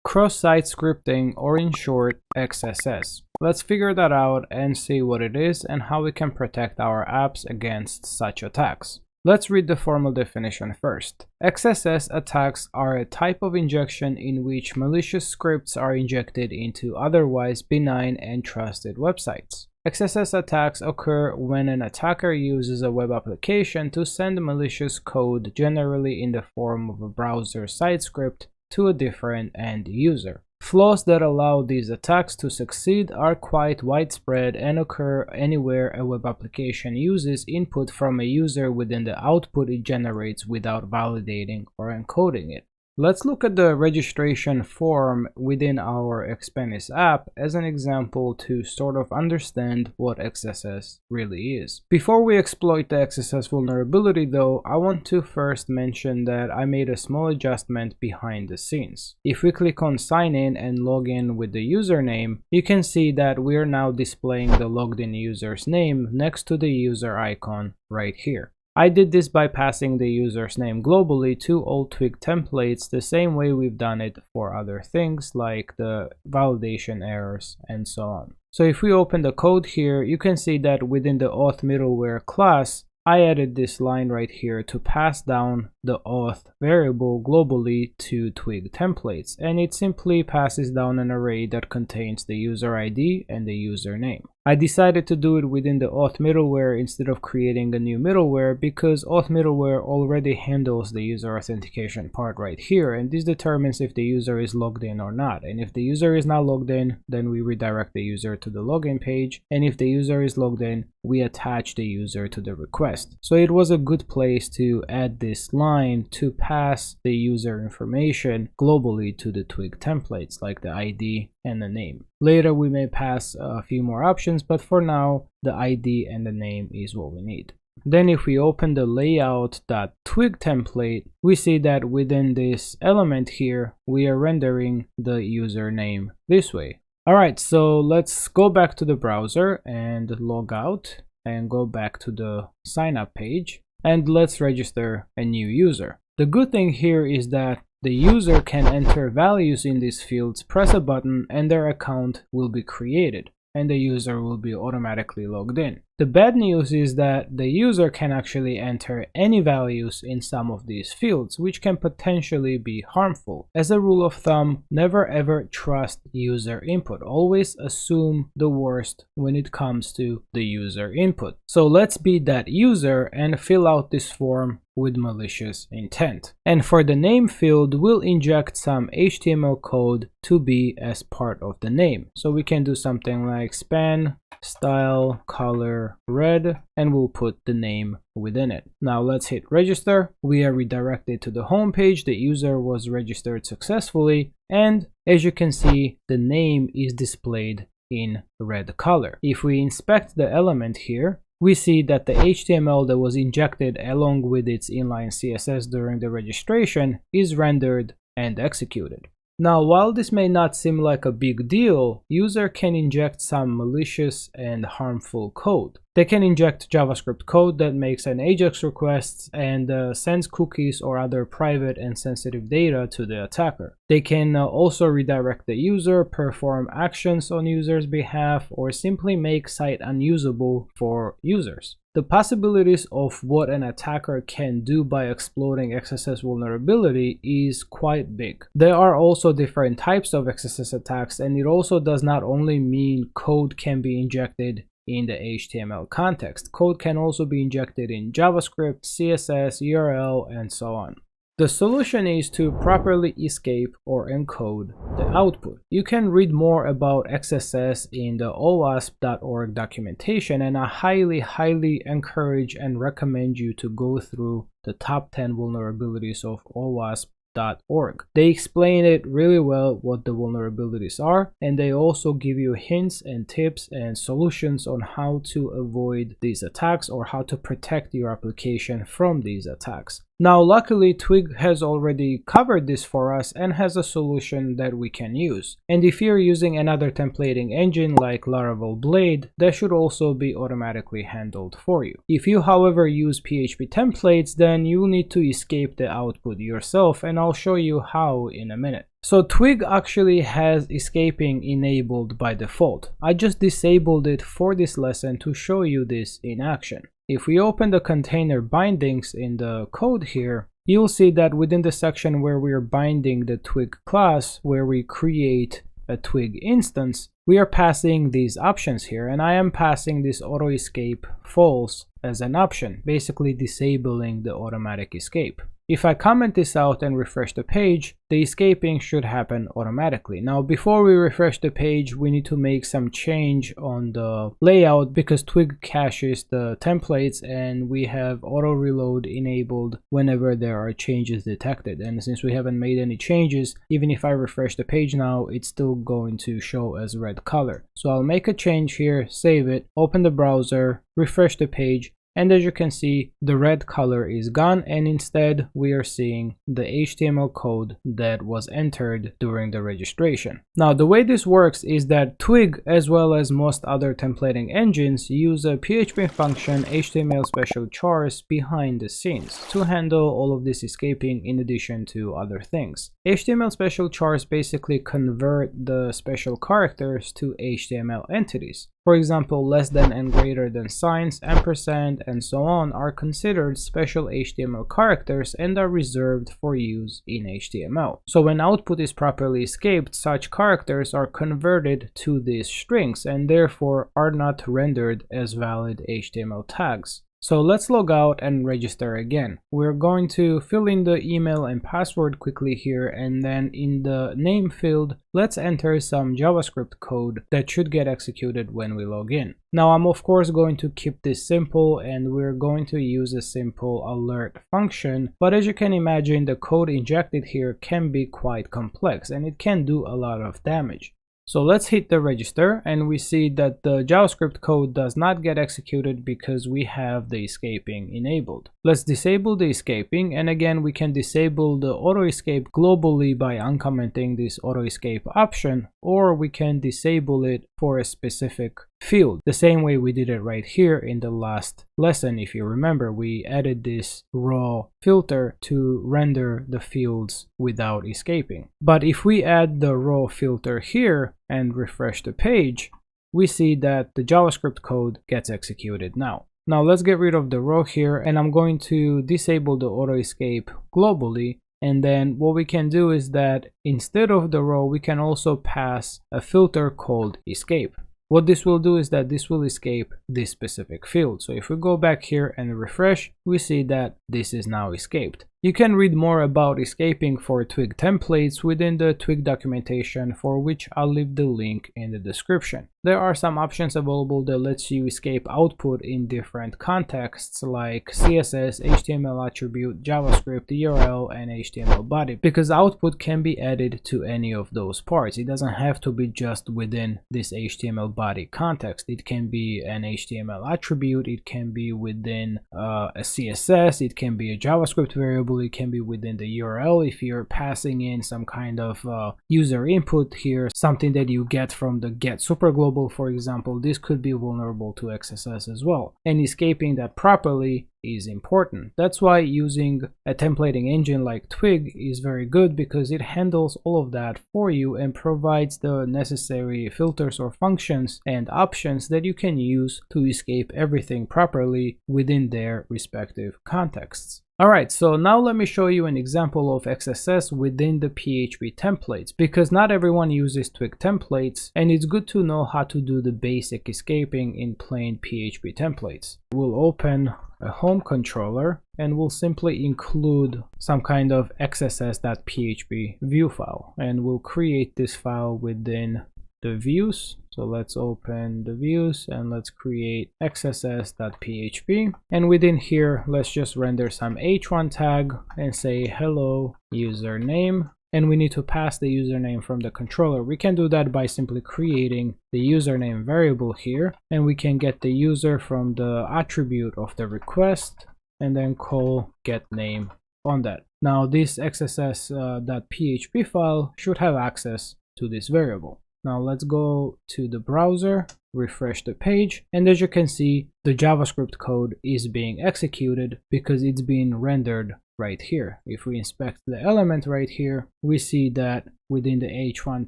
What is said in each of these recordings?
cross-site scripting, or in short, XSS. Let's figure that out and see what it is and how we can protect our apps against such attacks. Let's read the formal definition first. XSS attacks are a type of injection in which malicious scripts are injected into otherwise benign and trusted websites. XSS attacks occur when an attacker uses a web application to send malicious code, generally in the form of a browser side script, to a different end user. Flaws that allow these attacks to succeed are quite widespread and occur anywhere a web application uses input from a user within the output it generates without validating or encoding it. Let's look at the registration form within our Xpenis app as an example to sort of understand what XSS really is. Before we exploit the XSS vulnerability though, I want to first mention that I made a small adjustment behind the scenes. If we click on sign in and log in with the username, you can see that we are now displaying the logged in user's name next to the user icon right here. I did this by passing the user's name globally to all Twig templates the same way we've done it for other things like the validation errors and so on. So if we open the code here, you can see that within the auth middleware class, I added this line right here to pass down the auth variable globally to Twig templates, and it simply passes down an array that contains the user ID and the username. I decided to do it within the auth middleware instead of creating a new middleware because auth middleware already handles the user authentication part right here, and this determines if the user is logged in or not. And if the user is not logged in, then we redirect the user to the login page, and if the user is logged in, we attach the user to the request. So it was a good place to add this line to pass the user information globally to the Twig templates like the ID and the name. Later we may pass a few more options, but for now the ID and the name is what we need. Then if we open the layout.twig template, we see that within this element here we are rendering the username this way. Alright, so let's go back to the browser and log out and go back to the sign up page, and let's register a new user. The good thing here is that the user can enter values in these fields, press a button, and their account will be created, and the user will be automatically logged in. The bad news is that the user can actually enter any values in some of these fields, which can potentially be harmful. As a rule of thumb, never ever trust user input. Always assume the worst when it comes to the user input. So let's be that user and fill out this form with malicious intent. And for the name field, we'll inject some HTML code to be as part of the name. So we can do something like span style color red, and we'll put the name within it. Now let's hit register. We are redirected to the home page. The user was registered successfully, and as you can see, the name is displayed in red color. If we inspect the element here, we see that the HTML that was injected along with its inline CSS during the registration is rendered and executed. Now, while this may not seem like a big deal, user can inject some malicious and harmful code. They can inject JavaScript code that makes an AJAX request and sends cookies or other private and sensitive data to the attacker. They can also redirect the user, perform actions on user's behalf, or simply make site unusable for users. The possibilities of what an attacker can do by exploiting XSS vulnerability is quite big. There are also different types of XSS attacks, and it also does not only mean code can be injected in the HTML context. Code can also be injected in JavaScript, CSS, URL, and so on. The solution is to properly escape or encode the output. You can read more about XSS in the OWASP.org documentation, and I highly encourage and recommend you to go through the top 10 vulnerabilities of OWASP.org. They explain it really well what the vulnerabilities are, and they also give you hints and tips and solutions on how to avoid these attacks or how to protect your application from these attacks. Now luckily Twig has already covered this for us and has a solution that we can use. And if you're using another templating engine like Laravel Blade, that should also be automatically handled for you. If you however use PHP templates, then you'll need to escape the output yourself, and I'll show you how in a minute. So Twig actually has escaping enabled by default. I just disabled it for this lesson to show you this in action. If we open the container bindings in the code here, you'll see that within the section where we're binding the Twig class, where we create a Twig instance, we are passing these options here, and I am passing this auto escape false as an option, basically disabling the automatic escape. If I comment this out and refresh the page, the escaping should happen automatically. Now before we refresh the page, we need to make some change on the layout because Twig caches the templates and we have auto reload enabled whenever there are changes detected. And since we haven't made any changes, even if I refresh the page now, it's still going to show as red color. So I'll make a change here, save it, open the browser, refresh the page, and as you can see, the red color is gone, and instead we are seeing the HTML code that was entered during the registration. Now the way this works is that Twig, as well as most other templating engines, use a PHP function HTML special chars behind the scenes to handle all of this escaping in addition to other things. HTML special chars basically convert the special characters to HTML entities. For example, less than and greater than signs, ampersand, and so on are considered special HTML characters and are reserved for use in HTML. So when output is properly escaped, such characters are converted to these strings and therefore are not rendered as valid HTML tags. So let's log out and register again. We're going to fill in the email and password quickly here, and then in the name field, let's enter some JavaScript code that should get executed when we log in. Now I'm of course going to keep this simple, and we're going to use a simple alert function, but as you can imagine, the code injected here can be quite complex and it can do a lot of damage. So let's hit the register, and we see that the JavaScript code does not get executed because we have the escaping enabled. Let's disable the escaping, and again we can disable the auto escape globally by uncommenting this auto escape option, or we can disable it for a specific field, the same way we did it right here in the last lesson. If you remember, we added this raw filter to render the fields without escaping. But if we add the raw filter here and refresh the page, we see that the JavaScript code gets executed now. Now let's get rid of the raw here, and I'm going to disable the auto escape globally. And then what we can do is that instead of the raw, we can also pass a filter called escape. What this will do is that this will escape this specific field. So if we go back here and refresh, we see that this is now escaped. You can read more about escaping for Twig templates within the Twig documentation, for which I'll leave the link in the description. There are some options available that lets you escape output in different contexts like CSS, HTML attribute, JavaScript, URL, and HTML body, because output can be added to any of those parts. It doesn't have to be just within this HTML body context. It can be an HTML attribute, it can be within a CSS, it can be a JavaScript variable, it can be within the URL if you're passing in some kind of user input here, something that you get from the get superglobal, for example. This could be vulnerable to XSS as well, and escaping that properly is important. That's why using a templating engine like Twig is very good, because it handles all of that for you and provides the necessary filters or functions and options that you can use to escape everything properly within their respective contexts. Alright, so now let me show you an example of XSS within the PHP templates, because not everyone uses Twig templates, and it's good to know how to do the basic escaping in plain PHP templates. We'll open a home controller and we'll simply include some kind of xss.php view file, and we'll create this file within the views. So let's open the views and let's create xss.php, and within here let's just render some h1 tag and say hello username, and we need to pass the username from the controller. We can do that by simply creating the username variable here, and we can get the user from the attribute of the request and then call getName on that. Now this XSS.php file should have access to this variable. Now let's go to the browser, refresh the page, and as you can see, the JavaScript code is being executed because it's being rendered right here. If we inspect the element right here, we see that within the h1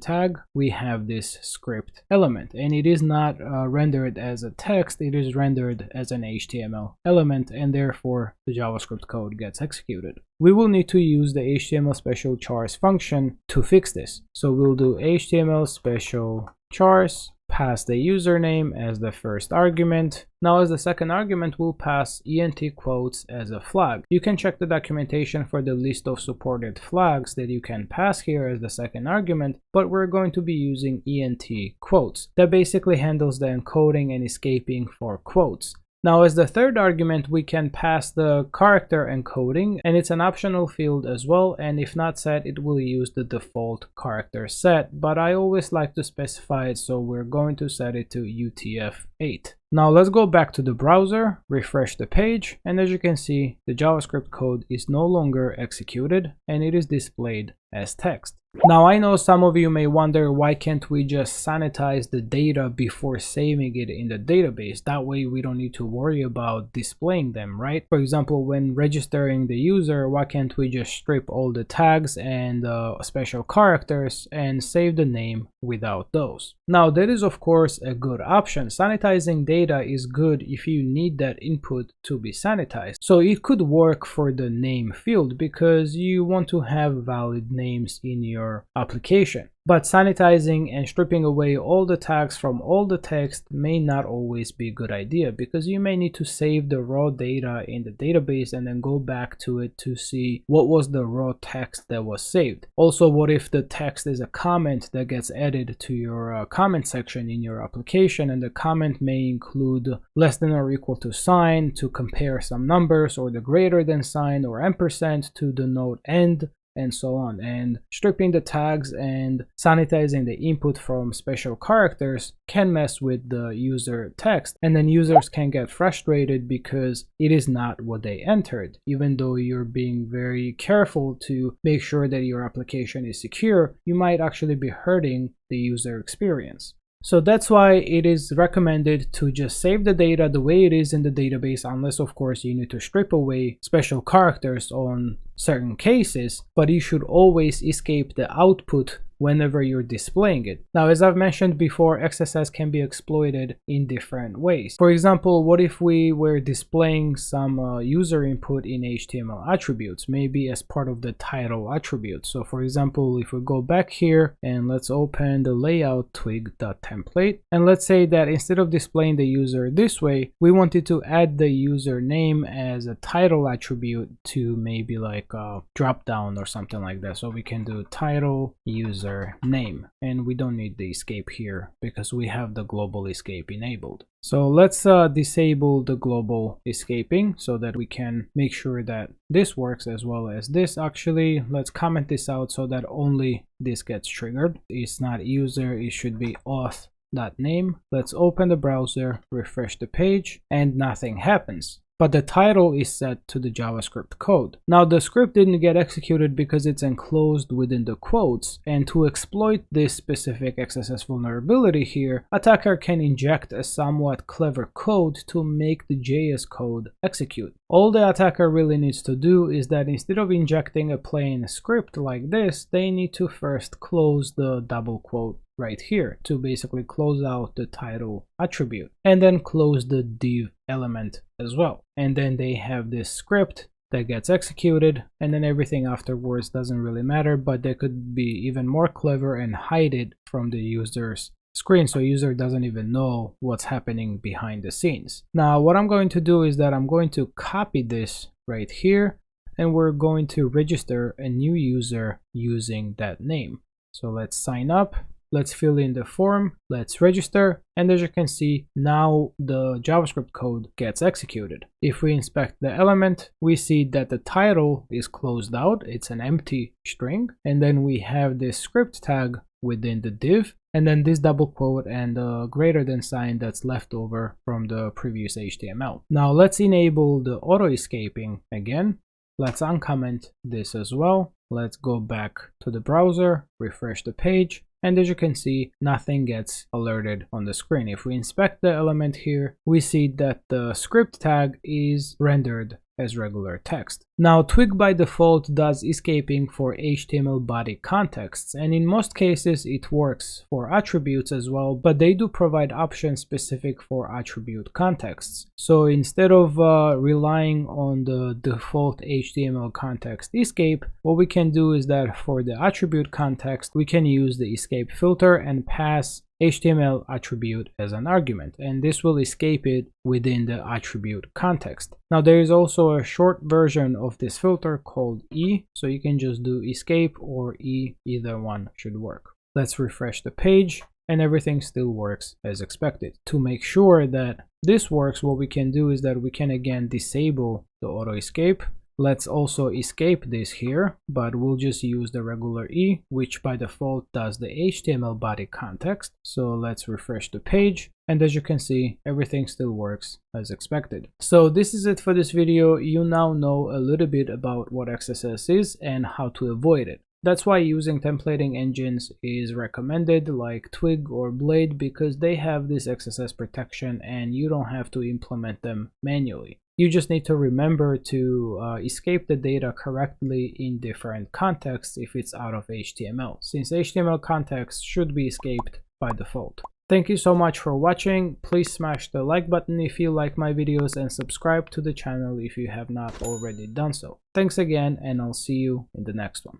tag, we have this script element, and it is not rendered as a text, it is rendered as an HTML element, and therefore the JavaScript code gets executed. We will need to use the HTML special chars function to fix this. So we'll do HTML special chars, pass the username as the first argument. Now as the second argument, we'll pass ent quotes as a flag. You can check the documentation for the list of supported flags that you can pass here as the second argument, but we're going to be using ent quotes. That basically handles the encoding and escaping for quotes. Now as the third argument, we can pass the character encoding, and it's an optional field as well, and if not set, it will use the default character set, but I always like to specify it, so we're going to set it to UTF-8. Now let's go back to the browser, refresh the page, and as you can see, the JavaScript code is no longer executed and it is displayed as text. Now I know some of you may wonder, why can't we just sanitize the data before saving it in the database? That way we don't need to worry about displaying them, right? For example, when registering the user, why can't we just strip all the tags and special characters and save the name without those? Now that is of course a good option. Sanitizing data is good if you need that input to be sanitized. So it could work for the name field because you want to have valid names in your application. But sanitizing and stripping away all the tags from all the text may not always be a good idea, because you may need to save the raw data in the database and then go back to it to see what was the raw text that was saved. Also, what if the text is a comment that gets added to your comment section in your application, and the comment may include less than or equal to sign to compare some numbers, or the greater than sign or ampersand to denote end, and so on. And stripping the tags and sanitizing the input from special characters can mess with the user text, and then users can get frustrated because it is not what they entered, even though you're being very careful to make sure that your application is secure. You might actually be hurting the user experience. So that's why it is recommended to just save the data the way it is in the database, unless of course you need to strip away special characters on certain cases, but you should always escape the output whenever you're displaying it. Now, as I've mentioned before, XSS can be exploited in different ways. For example, what if we were displaying some user input in HTML attributes, maybe as part of the title attribute? So for example, if we go back here and let's open the layout twig.template, and let's say that instead of displaying the user this way, we wanted to add the user name as a title attribute to maybe like a drop down or something like that. So we can do title user name, and we don't need the escape here because we have the global escape enabled. So let's disable the global escaping so that we can make sure that this works as well as this. Actually, let's comment this out so that only this gets triggered. It's not user, it should be auth.name. Let's open the browser, refresh the page, and nothing happens. But the title is set to the JavaScript code. Now the script didn't get executed because it's enclosed within the quotes, and to exploit this specific XSS vulnerability here, attacker can inject a somewhat clever code to make the JS code execute. All the attacker really needs to do is that instead of injecting a plain script like this, they need to first close the double quote right here to basically close out the title attribute, and then close the div element as well. And then they have this script that gets executed, and then everything afterwards doesn't really matter, but they could be even more clever and hide it from the user's screen, so user doesn't even know what's happening behind the scenes. Now what I'm going to do is that I'm going to copy this right here, and we're going to register a new user using that name. So let's sign up. Let's fill in the form, let's register, and as you can see, now the JavaScript code gets executed. If we inspect the element, we see that the title is closed out, it's an empty string, and then we have this script tag within the div, and then this double quote and the greater than sign that's left over from the previous HTML. Now let's enable the auto escaping again. Let's uncomment this as well. Let's go back to the browser, refresh the page, and as you can see, nothing gets alerted on the screen. If we inspect the element here, we see that the script tag is rendered as regular text. Now, Twig by default does escaping for HTML body contexts, and in most cases it works for attributes as well, but they do provide options specific for attribute contexts. So instead of relying on the default HTML context escape, what we can do is that for the attribute context, we can use the escape filter and pass HTML attribute as an argument, and this will escape it within the attribute context. Now there is also a short version of this filter called E, so you can just do escape or E, either one should work. Let's refresh the page and everything still works as expected. To make sure that this works, what we can do is that we can again disable the auto escape. Let's also escape this here, but we'll just use the regular E, which by default does the HTML body context. So let's refresh the page, and as you can see, everything still works as expected. So this is it for this video. You now know a little bit about what XSS is and how to avoid it. That's why using templating engines is recommended, like Twig or Blade, because they have this XSS protection and you don't have to implement them manually. You just need to remember to escape the data correctly in different contexts if it's out of HTML, since HTML context should be escaped by default. Thank you so much for watching. Please smash the like button if you like my videos and subscribe to the channel if you have not already done so. Thanks again, and I'll see you in the next one.